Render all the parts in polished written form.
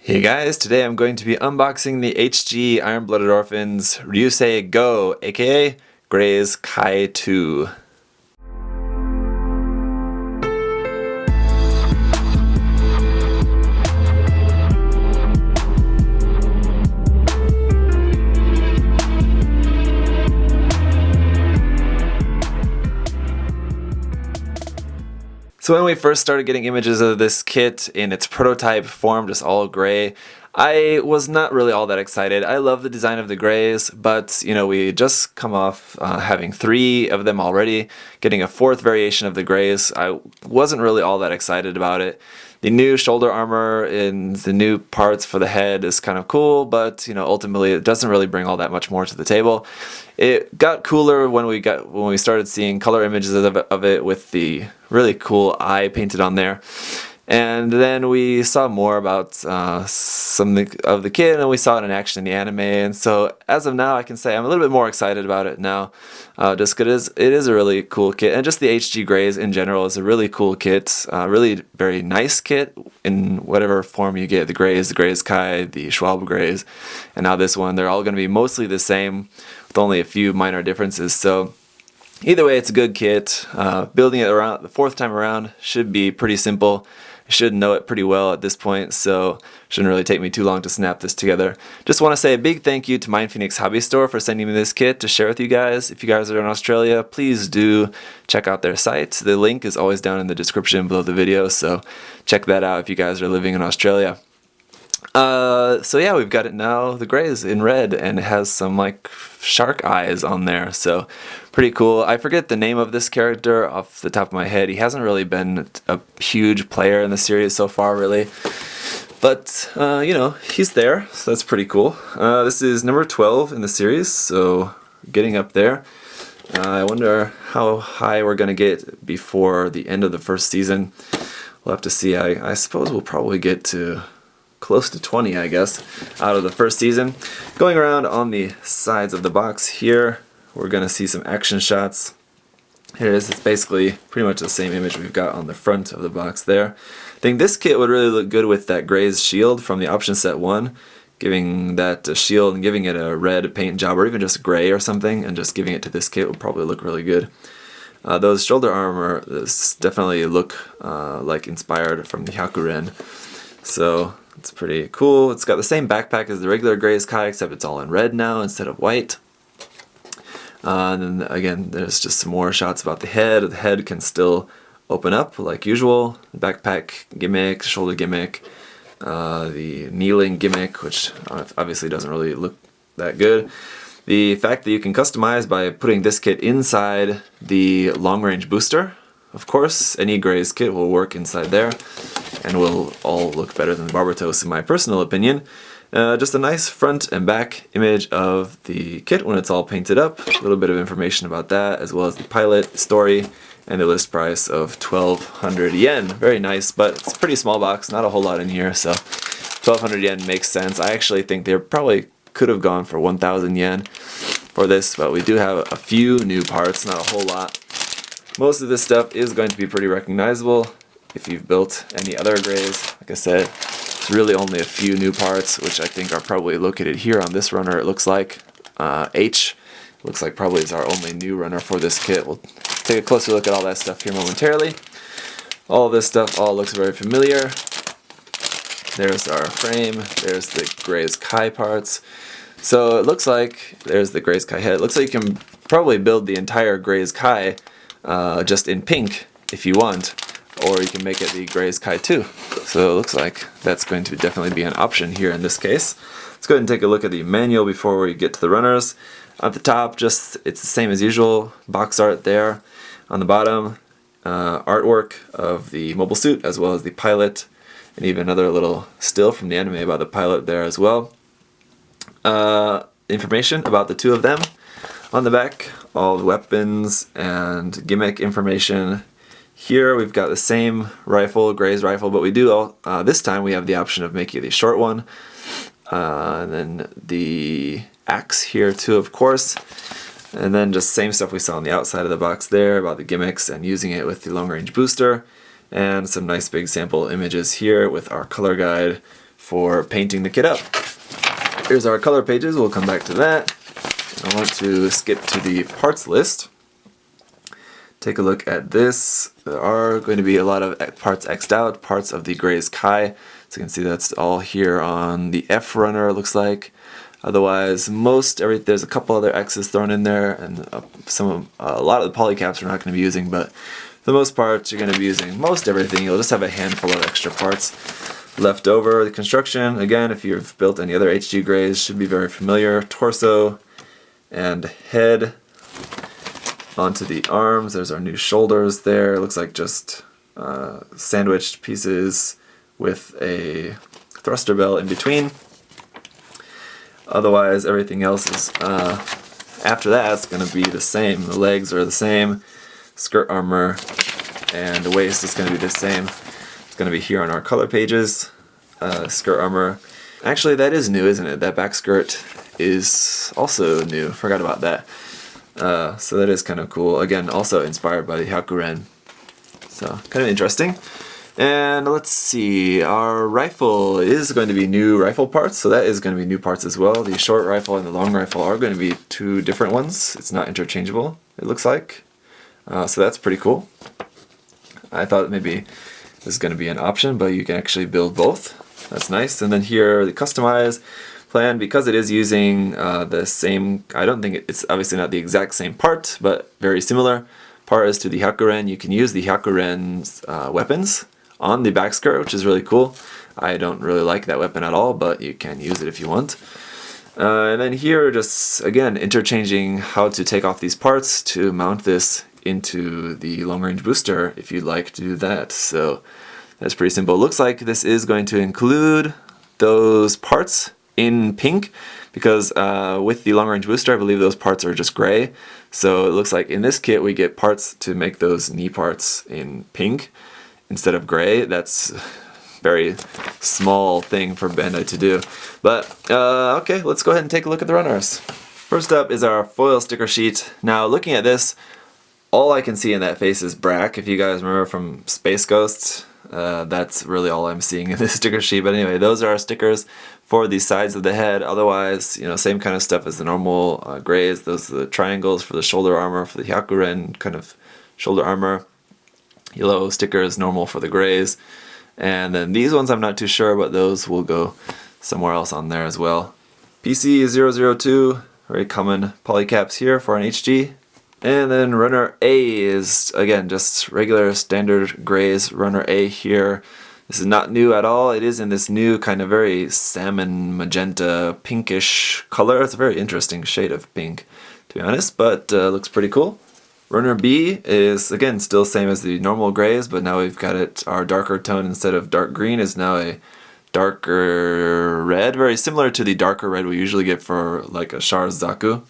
Hey guys, today I'm going to be unboxing the HG Iron-Blooded Orphans Ryusei-Go, aka Graze Kai 2. So when we first started getting images of this kit in its prototype form, just all gray, I was not really all that excited. I love the design of the grays, but we just come off having 3 of them already. Getting a 4th variation of the grays, I wasn't really all that excited about it. The new shoulder armor and the new parts for the head is kind of cool, but ultimately it doesn't really bring all that much more to the table. It got cooler when we started seeing color images of it with the really cool eye painted on there. And then we saw more about something of the kit, and we saw it in action in the anime. And so as of now, I can say I'm a little bit more excited about it now, just because it is a really cool kit. And just the HG Graze in general is a really cool kit, really very nice kit in whatever form you get. The Graze Kai, the HGIBO Graze, and now this one. They're all going to be mostly the same with only a few minor differences. So either way, it's a good kit. Building it around the 4th time around should be pretty simple. I should know it pretty well at this point, so shouldn't really take me too long to snap this together. Just want to say a big thank you to MindFenix Hobby Store for sending me this kit to share with you guys. If you guys are in Australia, please do check out their site. The link is always down in the description below the video, so check that out if you guys are living in Australia. So yeah, we've got it now, the Graze in red, and it has some like shark eyes on there, so pretty cool. I forget the name of this character off the top of my head. He hasn't really been a huge player in the series so far, really, but he's there, so that's pretty cool. This is number 12 in the series, so getting up there. I wonder how high we're gonna get before the end of the first season. We'll have to see. I suppose we'll probably get to close to 20, I guess, out of the first season. Going around on the sides of the box here, we're going to see some action shots. Here it is. It's basically pretty much the same image we've got on the front of the box there. I think this kit would really look good with that Graze shield from the option set 1. Giving that a shield and giving it a red paint job, or even just gray or something, and just giving it to this kit would probably look really good. Those shoulder armor definitely look like inspired from the Hyakuren. So it's pretty cool. It's got the same backpack as the regular Graze Kai, except it's all in red now instead of white. And then again, there's just some more shots about the head. The head can still open up like usual. The backpack gimmick, shoulder gimmick, the kneeling gimmick, which obviously doesn't really look that good. The fact that you can customize by putting this kit inside the long-range booster. Of course, any Graze kit will work inside there, and will all look better than the Barbatos in my personal opinion. Just a nice front and back image of the kit when it's all painted up. A little bit of information about that, as well as the pilot story and the list price of 1,200 yen. Very nice, but it's a pretty small box, not a whole lot in here, so 1,200 yen makes sense. I actually think they probably could have gone for 1,000 yen for this, but we do have a few new parts, not a whole lot. Most of this stuff is going to be pretty recognizable if you've built any other Graze. Like I said, it's really only a few new parts, which I think are probably located here on this runner. It looks like H. Looks like probably is our only new runner for this kit. We'll take a closer look at all that stuff here momentarily. All this stuff all looks very familiar. There's our frame. There's the Graze Kai parts. So it looks like there's the Graze Kai head. It looks like you can probably build the entire Graze Kai just in pink if you want, or you can make it the Graze Kai 2. So it looks like that's going to definitely be an option here in this case. Let's go ahead and take a look at the manual before we get to the runners. At the top, it's the same as usual, box art there. On the bottom, artwork of the mobile suit as well as the pilot, and even another little still from the anime about the pilot there as well. Information about the 2 of them. On the back, all the weapons and gimmick information. Here we've got the same rifle, Graze rifle, but we do this time we have the option of making the short one. And then the axe here too, of course. And then just same stuff we saw on the outside of the box there about the gimmicks and using it with the long range booster. And some nice big sample images here with our color guide for painting the kit up. Here's our color pages, we'll come back to that. I want to skip to the parts list. Take a look at this. There are going to be a lot of parts X'd out, parts of the Graze Kai. So you can see that's all here on the F runner, it looks like. Otherwise, there's a couple other X's thrown in there, and a lot of the polycaps we're not going to be using, but for the most part, you're going to be using most everything. You'll just have a handful of extra parts left over. The construction, again, if you've built any other HG Graze, should be very familiar. Torso and head onto the arms. There's our new shoulders there. It looks like just sandwiched pieces with a thruster bell in between. Otherwise, everything else is, after that, it's going to be the same. The legs are the same, skirt armor, and the waist is going to be the same. It's going to be here on our color pages. Skirt armor. Actually, that is new, isn't it? That back skirt is also new. Forgot about that. So that is kind of cool. Again, also inspired by the Hyakuren. So, kind of interesting. And let's see, our rifle is going to be new rifle parts, so that is going to be new parts as well. The short rifle and the long rifle are going to be two different ones. It's not interchangeable, it looks like. So that's pretty cool. I thought maybe this is going to be an option, but you can actually build both. That's nice. And then here, the customized plan, because it is using the same, I don't think it's obviously not the exact same part, but very similar part as to the Hyakuren. You can use the Hyakuren's weapons on the back skirt, which is really cool. I don't really like that weapon at all, but you can use it if you want. And then here, just again, interchanging how to take off these parts to mount this into the long-range booster if you'd like to do that. So that's pretty simple. Looks like this is going to include those parts in pink, because with the long-range booster, I believe those parts are just gray. So it looks like in this kit we get parts to make those knee parts in pink instead of gray. That's a very small thing for Bandai to do. But okay, let's go ahead and take a look at the runners. First up is our foil sticker sheet. Now looking at this, all I can see in that face is Brack. If you guys remember from Space Ghost, that's really all I'm seeing in this sticker sheet. But anyway, those are our stickers for the sides of the head. Otherwise, you know, same kind of stuff as the normal Graze. Those are the triangles for the shoulder armor, for the Hyakuren kind of shoulder armor. Yellow stickers normal for the Graze. And then these ones I'm not too sure, but those will go somewhere else on there as well. PC002, very common polycaps here for an HG. And then runner A is, again, just regular standard Graze runner A here. This is not new at all. It is in this new kind of very salmon magenta pinkish color. It's a very interesting shade of pink, to be honest, but looks pretty cool. Runner B is, again, still same as the normal Graze, but now we've got it, our darker tone instead of dark green is now a darker red, very similar to the darker red we usually get for like a Char's Zaku.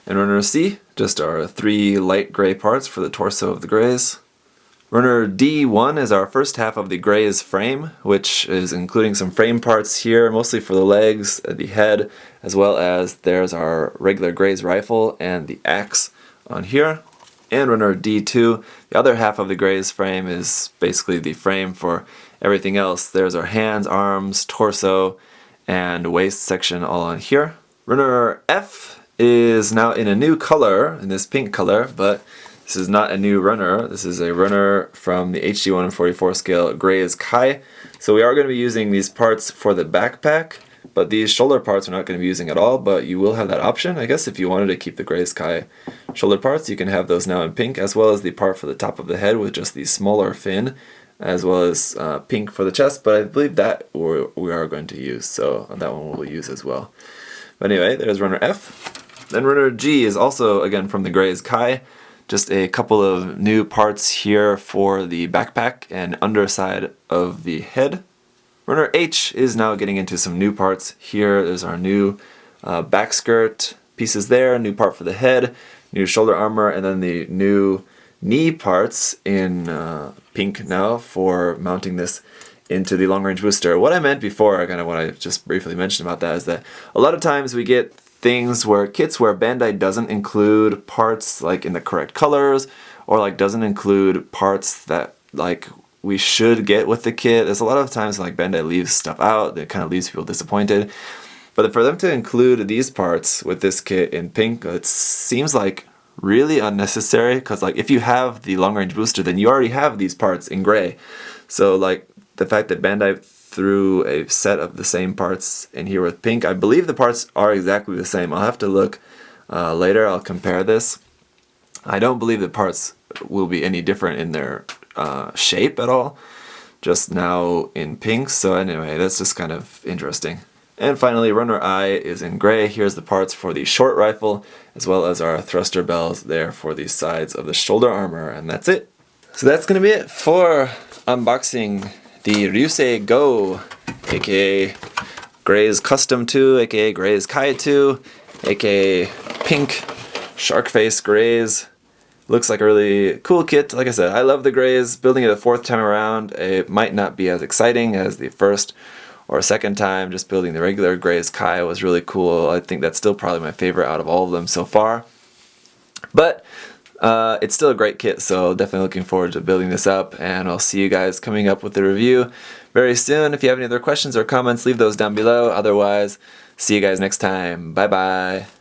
And runner C, just our 3 light gray parts for the torso of the Graze. Runner D1 is our first half of the Graze frame, which is including some frame parts here, mostly for the legs, the head, as well as there's our regular Graze rifle and the axe on here. And runner D2, the other half of the Graze frame is basically the frame for everything else. There's our hands, arms, torso, and waist section all on here. Runner F is now in a new color, in this pink color, but this is not a new runner. This is a runner from the HG 1/44 scale Graze Kai. So we are going to be using these parts for the backpack, but these shoulder parts we're not going to be using at all, but you will have that option. I guess if you wanted to keep the Graze Kai shoulder parts, you can have those now in pink, as well as the part for the top of the head with just the smaller fin, as well as pink for the chest, but I believe that we are going to use, so that one we'll use as well. But anyway, there's runner F. Then runner G is also, again, from the Graze Kai. Just a couple of new parts here for the backpack and underside of the head. Runner H is now getting into some new parts here. There's our new back skirt pieces there, new part for the head, new shoulder armor, and then the new knee parts in pink now for mounting this into the long-range booster. What I meant before, kind of what I just briefly mentioned about that, is that a lot of times we get things where kits where Bandai doesn't include parts like in the correct colors, or like doesn't include parts that like we should get with the kit. There's a lot of times like Bandai leaves stuff out that kind of leaves people disappointed. But for them to include these parts with this kit in pink, it seems like really unnecessary, because like if you have the long range booster, then you already have these parts in gray. So like the fact that Bandai threw a set of the same parts in here with pink, I believe the parts are exactly the same. I'll have to look later, I'll compare this. I don't believe the parts will be any different in their shape at all, just now in pink. So anyway, that's just kind of interesting. And finally, Runner Eye is in gray. Here's the parts for the short rifle, as well as our thruster bells there for the sides of the shoulder armor, and that's it. So that's going to be it for unboxing the Ryusei-Go, aka Graze Custom II, aka Graze Kai II, aka Pink Shark Face Graze. Looks like a really cool kit. Like I said, I love the Graze. Building it a fourth time around, it might not be as exciting as the first or second time. Just building the regular Graze Kai was really cool. I think that's still probably my favorite out of all of them so far. But it's still a great kit, so definitely looking forward to building this up, and I'll see you guys coming up with the review very soon. If you have any other questions or comments, leave those down below. Otherwise, see you guys next time. Bye bye.